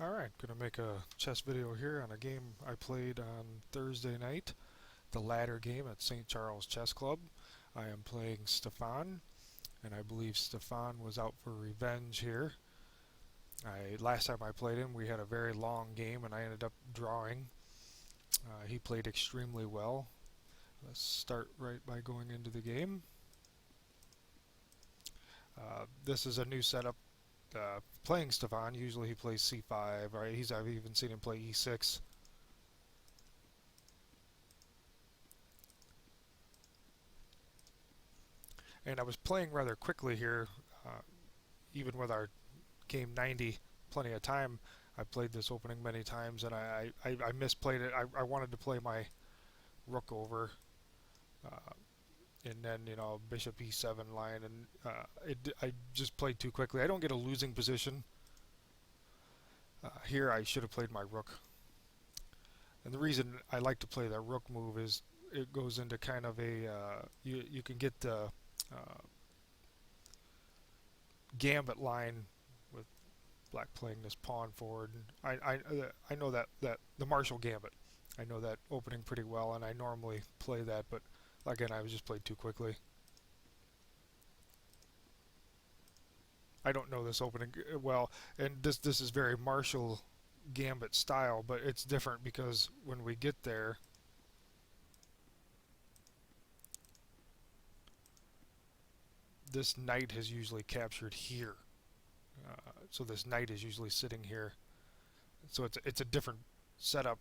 Alright, gonna make a chess video here on a game I played on Thursday night, the ladder game at St. Charles Chess Club. I am playing Stefan, and I believe Stefan was out for revenge here. Last time I played him, we had a very long game, and I ended up drawing. He played extremely well. Let's start right by going into the game. This is a new setup. Playing Stefan, usually he plays c5. Right? I've even seen him play e6. And I was playing rather quickly here, even with our game 90, plenty of time. I played this opening many times, and I misplayed it. I wanted to play my rook over, uh, and then bishop e7 line, and I just played too quickly. I don't get a losing position. Here I should have played my rook, and the reason I like to play that rook move is it goes into kind of a you can get the gambit line with black playing this pawn forward. I know that the Marshall Gambit. I know that opening pretty well, and I normally play that, but again, I was just played too quickly. I don't know this opening well, and this is very Marshall Gambit style, but it's different because when we get there, this knight has usually captured here. So this knight is usually sitting here. So it's a different setup.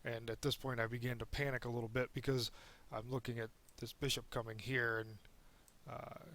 And at this point, I began to panic a little bit because I'm looking at this bishop coming here and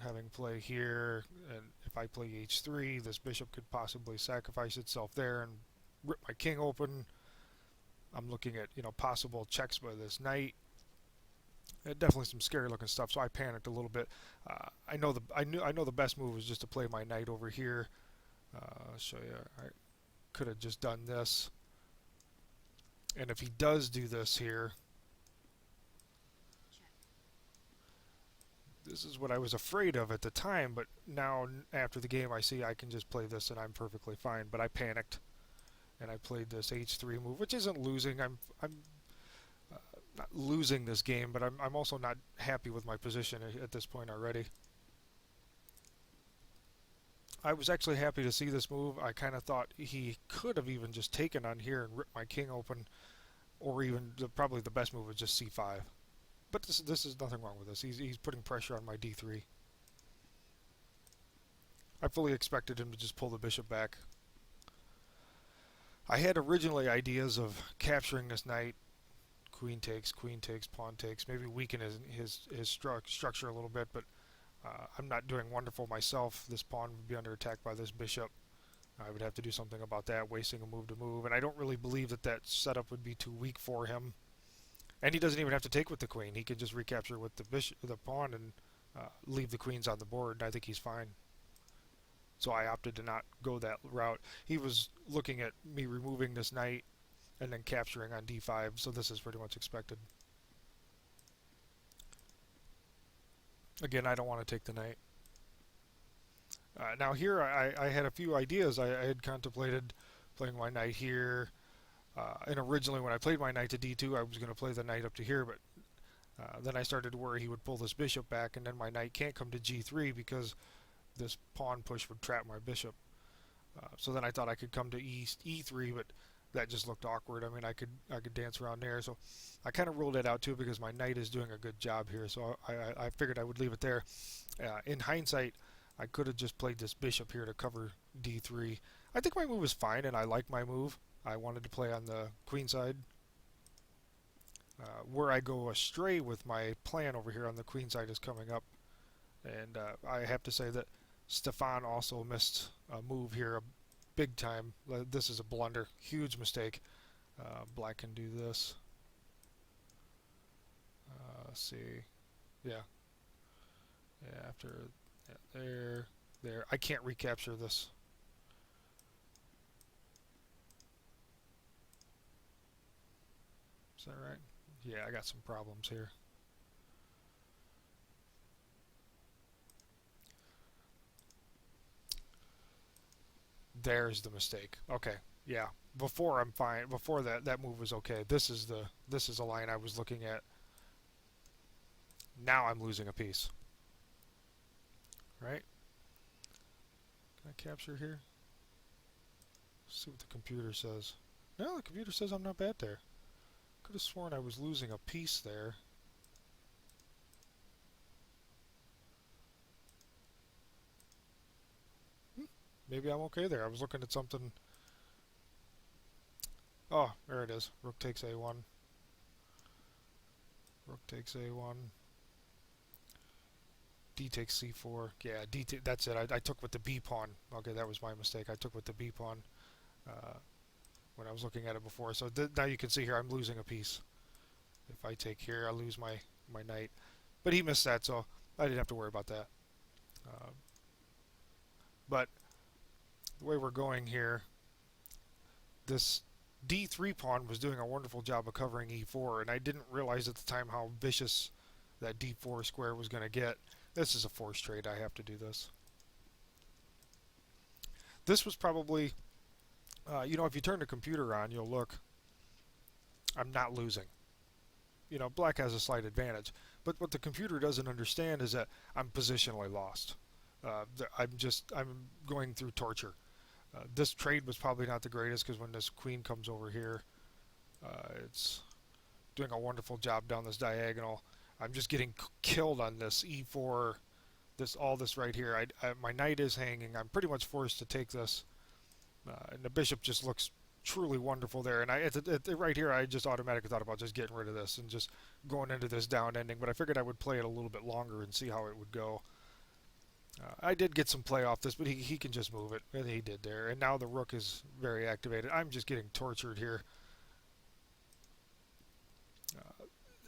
having play here. And if I play h3, this bishop could possibly sacrifice itself there and rip my king open. I'm looking at possible checks by this knight. Definitely some scary looking stuff. So I panicked a little bit. I know the best move was just to play my knight over here. I'll show you. I could have just done this. And if he does do this here, this is what I was afraid of at the time, but now after the game I see I can just play this and I'm perfectly fine. But I panicked and I played this h3 move, which isn't losing. I'm not losing this game, but I'm also not happy with my position at this point already. I was actually happy to see this move. I kind of thought he could have even just taken on here and ripped my king open, or even probably the best move was just c5. But this is nothing wrong with this. He's putting pressure on my d3. I fully expected him to just pull the bishop back. I had originally ideas of capturing this knight, queen takes, pawn takes, maybe weaken his structure a little bit, but I'm not doing wonderful myself. This pawn would be under attack by this bishop. I would have to do something about that, wasting a move to move, and I don't really believe that setup would be too weak for him. And he doesn't even have to take with the queen. He can just recapture with the pawn, and leave the queens on the board, and I think he's fine. So I opted to not go that route. He was looking at me removing this knight and then capturing on d5, so this is pretty much expected. Again, I don't want to take the knight. Now here I had a few ideas. I had contemplated playing my knight here. And originally when I played my knight to d2, I was going to play the knight up to here, but then I started to worry he would pull this bishop back, and then my knight can't come to g3 because this pawn push would trap my bishop. So then I thought I could come to e3, but that just looked awkward. I mean, I could dance around there, so I kind of ruled it out too because my knight is doing a good job here. So I figured I would leave it there. In hindsight, I could have just played this bishop here to cover d3. I think my move is fine, and I like my move. I wanted to play on the queen side. Where I go astray with my plan over here on the queen side is coming up, and I have to say that Stefan also missed a move here big time. This is a blunder, huge mistake. Black can do this. Let's see, yeah, after there, I can't recapture this. Is that right? Yeah, I got some problems here. There's the mistake. Okay, yeah. Before I'm fine. Before that move was okay. This is a line I was looking at. Now I'm losing a piece. Right? Can I capture here? See what the computer says. No, the computer says I'm not bad there. Could have sworn I was losing a piece there. Maybe I'm okay there. I was looking at something. Oh, there it is. Rook takes a1. Rook takes a1. D takes c4. Yeah, that's it. I took with the b pawn. Okay, that was my mistake. I took with the b pawn uh, when I was looking at it before. So now you can see here I'm losing a piece. If I take here, I lose my knight. But he missed that, so I didn't have to worry about that. Uh, but the way we're going here, this d3 pawn was doing a wonderful job of covering e4, and I didn't realize at the time how vicious that d4 square was going to get. This is a forced trade. I have to do this. This was probably, if you turn the computer on, you'll look. I'm not losing. Black has a slight advantage. But what the computer doesn't understand is that I'm positionally lost. I'm going through torture. This trade was probably not the greatest because when this queen comes over here, it's doing a wonderful job down this diagonal. I'm just getting killed on this e4, all this right here. My knight is hanging. I'm pretty much forced to take this, and the bishop just looks truly wonderful there. And right here, I just automatically thought about just getting rid of this and just going into this down ending. But I figured I would play it a little bit longer and see how it would go. I did get some play off this, but he can just move it, and he did there. And now the rook is very activated. I'm just getting tortured here.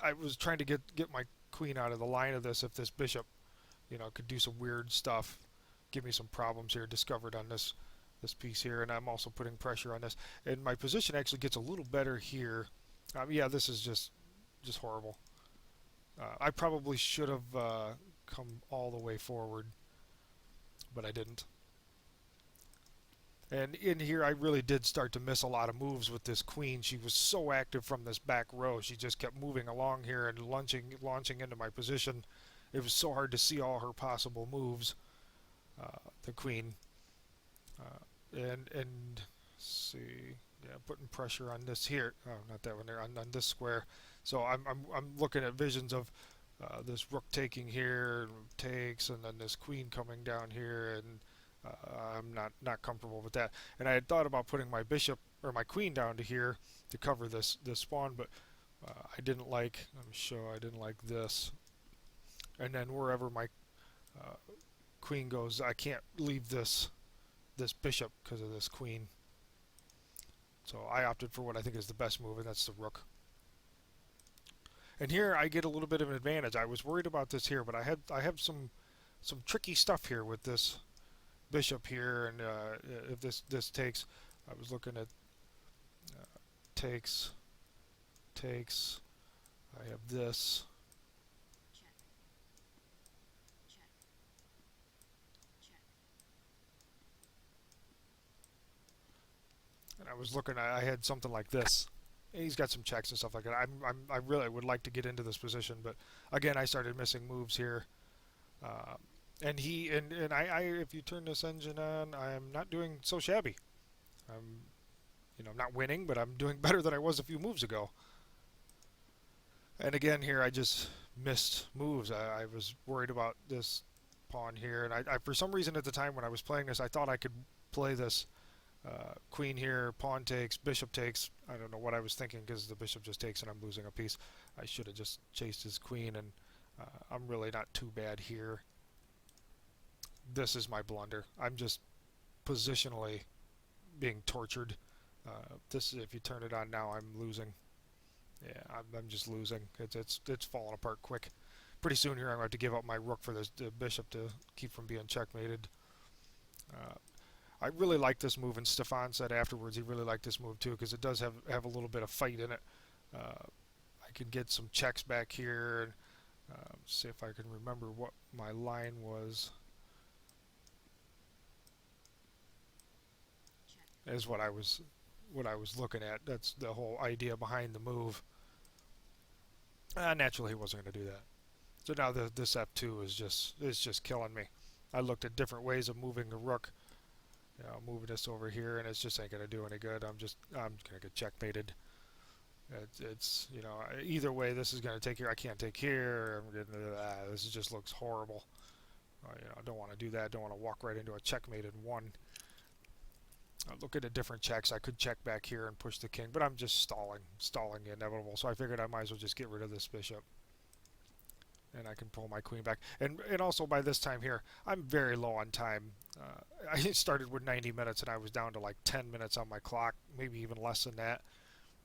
I was trying to get my queen out of the line of this if this bishop, could do some weird stuff, give me some problems here. Discovered on this piece here, and I'm also putting pressure on this. And my position actually gets a little better here. Yeah, this is just horrible. I probably should have come all the way forward, but I didn't. And in here, I really did start to miss a lot of moves with this queen. She was so active from this back row. She just kept moving along here and launching into my position. It was so hard to see all her possible moves. The queen. And let's see, yeah, putting pressure on this here. Oh, not that one there. On this square. So I'm looking at visions of this rook taking here, and takes, and then this queen coming down here, and I'm not comfortable with that. And I had thought about putting my bishop or my queen down to here to cover this pawn, but I didn't like. Let me show. I didn't like this. And then wherever my queen goes, I can't leave this bishop because of this queen. So I opted for what I think is the best move, and that's the rook. And here I get a little bit of an advantage. I was worried about this here, but I have some tricky stuff here with this bishop here, and if this takes, I was looking at takes. I have this. And I was looking, I had something like this. And he's got some checks and stuff like that. I really would like to get into this position, but again, I started missing moves here. And I, if you turn this engine on, I'm not doing so shabby. I'm not winning, but I'm doing better than I was a few moves ago. And again, here I just missed moves. I was worried about this pawn here, and I for some reason at the time when I was playing this, I thought I could play this queen here, pawn takes, bishop takes. I don't know what I was thinking because the bishop just takes and I'm losing a piece. I should have just chased his queen, and I'm really not too bad here. This is my blunder. I'm just positionally being tortured. If you turn it on now, I'm losing. Yeah, I'm just losing. It's falling apart quick. Pretty soon here I'm going to have to give up my rook for this bishop to keep from being checkmated. I really like this move, and Stefan said afterwards he really liked this move too because it does have a little bit of fight in it. I can get some checks back here, and see if I can remember what my line was. is what I was looking at. That's the whole idea behind the move. Naturally, he wasn't going to do that. So now this f2 is just killing me. I looked at different ways of moving the rook. You know, moving this over here, and it's just ain't going to do any good. I'm going to get checkmated. It's you know, either way, this is going to take here. I can't take here. I'm getting this just looks horrible. You know, I don't want to do that. Don't want to walk right into a checkmate in one. Look at the different checks. I could check back here and push the king, but I'm just stalling the inevitable. So I figured I might as well just get rid of this bishop, and I can pull my queen back. And also by this time here, I'm very low on time. I started with 90 minutes, and I was down to like 10 minutes on my clock, maybe even less than that.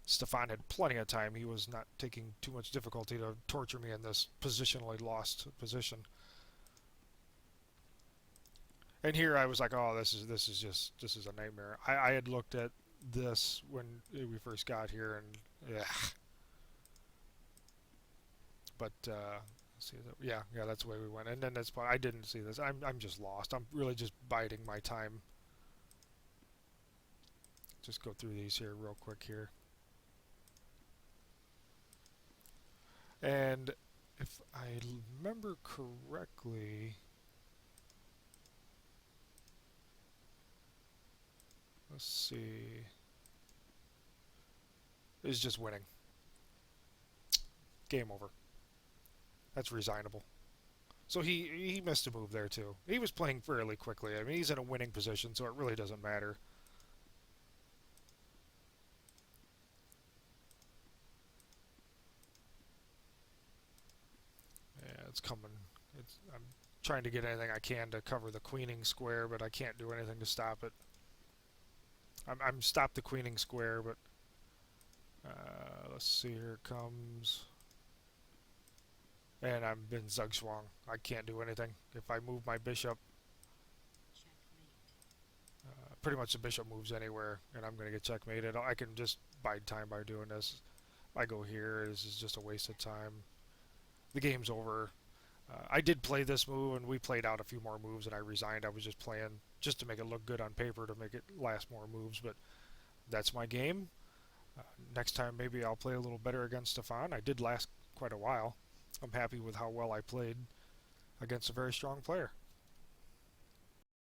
Stefan had plenty of time. He was not taking too much difficulty to torture me in this positionally lost position. And here I was like, oh, this is a nightmare. I had looked at this when we first got here, and yeah. But see that, yeah, that's the way we went. And then that's why I didn't see this. I'm just lost. I'm really just biding my time. Just go through these here real quick here. And if I remember correctly, let's see, is just winning. Game over. That's resignable. So he missed a move there too. He was playing fairly quickly. I mean, he's in a winning position, so it really doesn't matter. Yeah, it's coming. I'm trying to get anything I can to cover the queening square, but I can't do anything to stop it. I'm stopped the queening square, but let's see. Here it comes. And I'm been zugzwang. I can't do anything. If I move my bishop, pretty much the bishop moves anywhere, and I'm going to get checkmated. I can just bide time by doing this. If I go here, this is just a waste of time. The game's over. I did play this move, and we played out a few more moves, and I resigned. I was just playing just to make it look good on paper, to make it last more moves, but that's my game. Next time, maybe I'll play a little better against Stefan. I did last quite a while. I'm happy with how well I played against a very strong player.